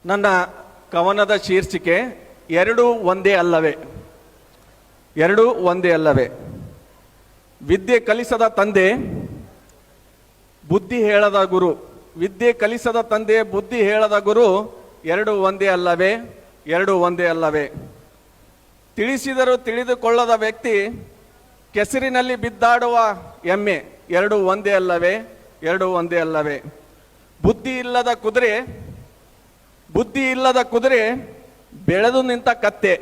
ನನ್ನ ಕವನದ ಶೀರ್ಷಿಕೆ ಎರಡು ಒಂದೇ ಅಲ್ಲವೇ. ಎರಡು ಒಂದೇ ಅಲ್ಲವೇ. ವಿದ್ಯೆ ಕಲಿಸದ ತಂದೆ ಬುದ್ಧಿ ಹೇಳದ ಗುರು. ವಿದ್ಯೆ ಕಲಿಸದ ತಂದೆ ಬುದ್ಧಿ ಹೇಳದ ಗುರು. ಎರಡು ಒಂದೇ ಅಲ್ಲವೇ. ಎರಡು ಒಂದೇ ಅಲ್ಲವೇ. ತಿಳಿಸಿದರೂ ತಿಳಿದುಕೊಳ್ಳದ ವ್ಯಕ್ತಿ ಕೆಸರಿನಲ್ಲಿ ಬಿದ್ದಾಡುವ ಎಮ್ಮೆ. ಎರಡು ಒಂದೇ ಅಲ್ಲವೇ. ಎರಡು ಒಂದೇ ಅಲ್ಲವೇ. ಬುದ್ಧಿ ಇಲ್ಲದ ಕುದುರೆ ಬೆಳೆದು ನಿಂತ ಕತ್ತೆ.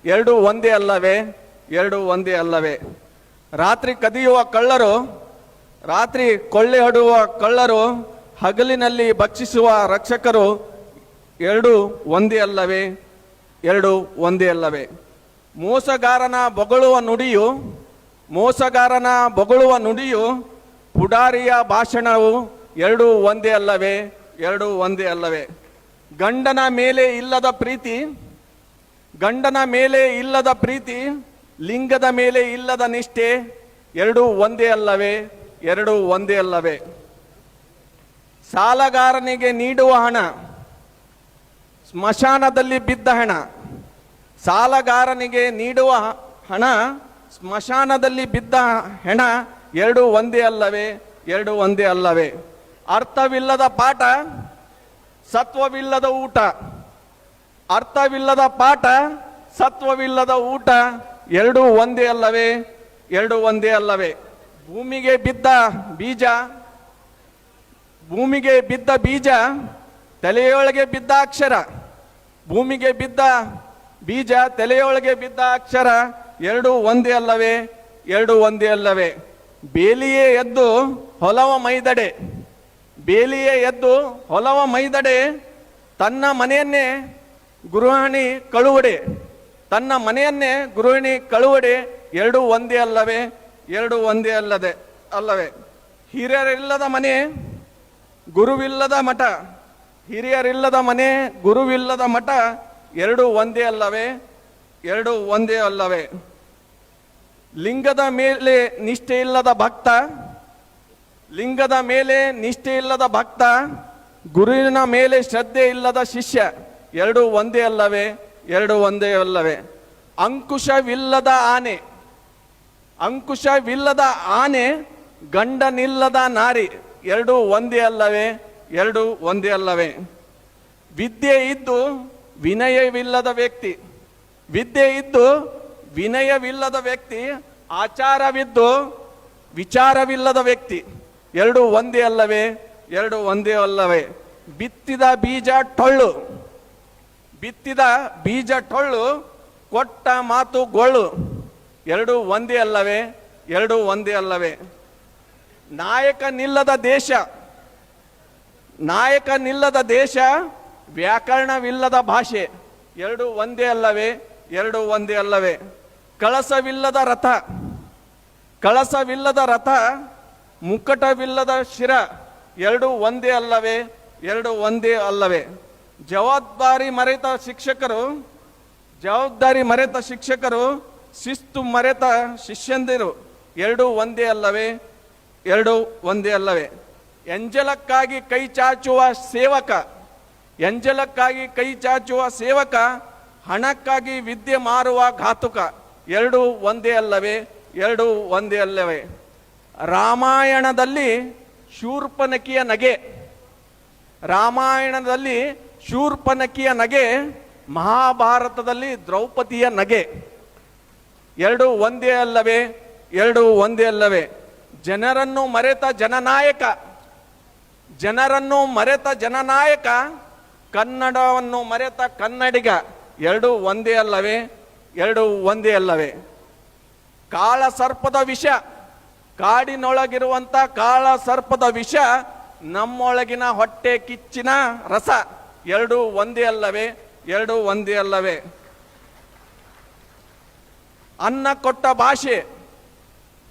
ಎರಡು ಒಂದೇ ಅಲ್ಲವೇ. ಎರಡು ಒಂದೇ ಅಲ್ಲವೇ. ರಾತ್ರಿ ಕದಿಯುವ ಕಳ್ಳರು, ರಾತ್ರಿ ಕೊಳ್ಳೆ ಹೊಡುವ ಕಳ್ಳರು, ಹಗಲಿನಲ್ಲಿ ಭಕ್ಷಿಸುವ ರಕ್ಷಕರು. ಎರಡು ಒಂದೇ ಅಲ್ಲವೇ. ಎರಡು ಒಂದೇ ಅಲ್ಲವೇ. ಮೋಸಗಾರನ ಬೊಗಳುವ ನುಡಿಯು ಪುಡಾರಿಯ ಭಾಷಣವು. ಎರಡು ಒಂದೇ ಅಲ್ಲವೇ. ಎರಡು ಒಂದೇ ಅಲ್ಲವೇ. ಗಂಡನ ಮೇಲೆ ಇಲ್ಲದ ಪ್ರೀತಿ, ಲಿಂಗದ ಮೇಲೆ ಇಲ್ಲದ ನಿಷ್ಠೆ. ಎರಡು ಒಂದೇ ಅಲ್ಲವೇ. ಎರಡು ಒಂದೇ ಅಲ್ಲವೇ. ಸಾಲಗಾರನಿಗೆ ನೀಡುವ ಹಣ ಸ್ಮಶಾನದಲ್ಲಿ ಬಿದ್ದ ಹಣ. ಸಾಲಗಾರನಿಗೆ ನೀಡುವ ಹಣ ಸ್ಮಶಾನದಲ್ಲಿ ಬಿದ್ದ ಹೆಣ. ಎರಡು ಒಂದೇ ಅಲ್ಲವೇ. ಎರಡು ಒಂದೇ ಅಲ್ಲವೇ. ಅರ್ಥವಿಲ್ಲದ ಪಾಠ, ಸತ್ವವಿಲ್ಲದ ಊಟ. ಅರ್ಥವಿಲ್ಲದ ಪಾಠ, ಸತ್ವವಿಲ್ಲದ ಊಟ. ಎರಡು ಒಂದೇ ಅಲ್ಲವೇ. ಎರಡು ಒಂದೇ ಅಲ್ಲವೇ. ಭೂಮಿಗೆ ಬಿದ್ದ ಬೀಜ ತಲೆಯೊಳಗೆ ಬಿದ್ದ ಅಕ್ಷರ. ಭೂಮಿಗೆ ಬಿದ್ದ ಬೀಜ ತಲೆಯೊಳಗೆ ಬಿದ್ದ ಅಕ್ಷರ. ಎರಡು ಒಂದೇ ಅಲ್ಲವೇ. ಎರಡು ಒಂದೇ ಅಲ್ಲವೇ. ಬೇಲಿಯೇ ಎದ್ದು ಹೊಲವ ಮೈದಡೆ, ತನ್ನ ಮನೆಯನ್ನೇ ಗೃಹಿಣಿ ಕಳುವಡೆ. ಎರಡು ಒಂದೇ ಅಲ್ಲವೇ. ಎರಡು ಒಂದೇ ಅಲ್ಲವೇ. ಹಿರಿಯರಿಲ್ಲದ ಮನೆ ಗುರುವಿಲ್ಲದ ಮಠ. ಎರಡು ಒಂದೇ ಅಲ್ಲವೇ. ಎರಡು ಒಂದೇ ಅಲ್ಲವೇ. ಲಿಂಗದ ಮೇಲೆ ನಿಷ್ಠೆ ಇಲ್ಲದ ಭಕ್ತ, ಗುರುವಿನ ಮೇಲೆ ಶ್ರದ್ಧೆ ಇಲ್ಲದ ಶಿಷ್ಯ. ಎರಡು ಒಂದೇ ಅಲ್ಲವೇ. ಎರಡು ಒಂದೇ ಅಲ್ಲವೇ. ಅಂಕುಶವಿಲ್ಲದ ಆನೆ, ಗಂಡನಿಲ್ಲದ ನಾರಿ. ಎರಡು ಒಂದೇ ಅಲ್ಲವೇ. ಎರಡು ಒಂದೇ ಅಲ್ಲವೇ. ವಿದ್ಯೆ ಇದ್ದು ವಿನಯವಿಲ್ಲದ ವ್ಯಕ್ತಿ, ಆಚಾರವಿದ್ದು ವಿಚಾರವಿಲ್ಲದ ವ್ಯಕ್ತಿ. ಎರಡು ಒಂದೇ ಅಲ್ಲವೇ. ಎರಡು ಒಂದೇ ಅಲ್ಲವೇ. ಬಿತ್ತಿದ ಬೀಜ ಟೊಳ್ಳು, ಕೊಟ್ಟ ಮಾತು ಗೊಳ್ಳು. ಎರಡು ಒಂದೇ ಅಲ್ಲವೇ. ಎರಡು ಒಂದೇ ಅಲ್ಲವೇ. ನಾಯಕನಿಲ್ಲದ ದೇಶ, ವ್ಯಾಕರಣವಿಲ್ಲದ ಭಾಷೆ. ಎರಡು ಒಂದೇ ಅಲ್ಲವೇ. ಎರಡು ಒಂದೇ ಅಲ್ಲವೇ. ಕಳಸವಿಲ್ಲದ ರಥ, ಮುಕ್ಕಟವಿಲ್ಲದ ಶಿರ. ಎರಡು ಒಂದೇ ಅಲ್ಲವೇ. ಎರಡು ಒಂದೇ ಅಲ್ಲವೇ. ಜವಾಬ್ದಾರಿ ಮರೆತ ಶಿಕ್ಷಕರು, ಶಿಸ್ತು ಮರೆತ ಶಿಷ್ಯಂದಿರು. ಎರಡು ಒಂದೇ ಅಲ್ಲವೇ. ಎರಡು ಒಂದೇ ಅಲ್ಲವೇ. ಎಂಜಲಕ್ಕಾಗಿ ಕೈ ಚಾಚುವ ಸೇವಕ, ಹಣಕ್ಕಾಗಿ ವಿದ್ಯೆ ಮಾರುವ ಘಾತುಕ. ಎರಡು ಒಂದೇ ಅಲ್ಲವೇ. ಎರಡು ಒಂದೇ ಅಲ್ಲವೇ. ರಾಮಾಯಣದಲ್ಲಿ ಶೂರ್ಪನಖಿಯ ನಗೆ, ಮಹಾಭಾರತದಲ್ಲಿ ದ್ರೌಪದಿಯ ನಗೆ. ಎರಡು ಒಂದೇ ಅಲ್ಲವೇ. ಎರಡು ಒಂದೇ ಅಲ್ಲವೇ. ಜನರನ್ನು ಮರೆತ ಜನನಾಯಕ, ಕನ್ನಡವನ್ನು ಮರೆತ ಕನ್ನಡಿಗ. ಎರಡು ಒಂದೇ ಅಲ್ಲವೇ. ಎರಡು ಒಂದೇ ಅಲ್ಲವೇ. ಕಾಡಿನೊಳಗಿರುವಂತ ಕಾಳ ಸರ್ಪದ ವಿಷ, ನಮ್ಮೊಳಗಿನ ಹೊಟ್ಟೆ ಕಿಚ್ಚಿನ ರಸ. ಎರಡು ಒಂದೇ ಅಲ್ಲವೇ. ಎರಡು ಒಂದೇ ಅಲ್ಲವೇ.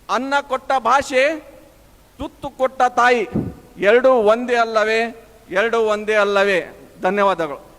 ಅನ್ನ ಕೊಟ್ಟ ಭಾಷೆ, ತುತ್ತು ಕೊಟ್ಟ ತಾಯಿ. ಎರಡು ಒಂದೇ ಅಲ್ಲವೇ. ಎರಡು ಒಂದೇ ಅಲ್ಲವೇ. ಧನ್ಯವಾದಗಳು.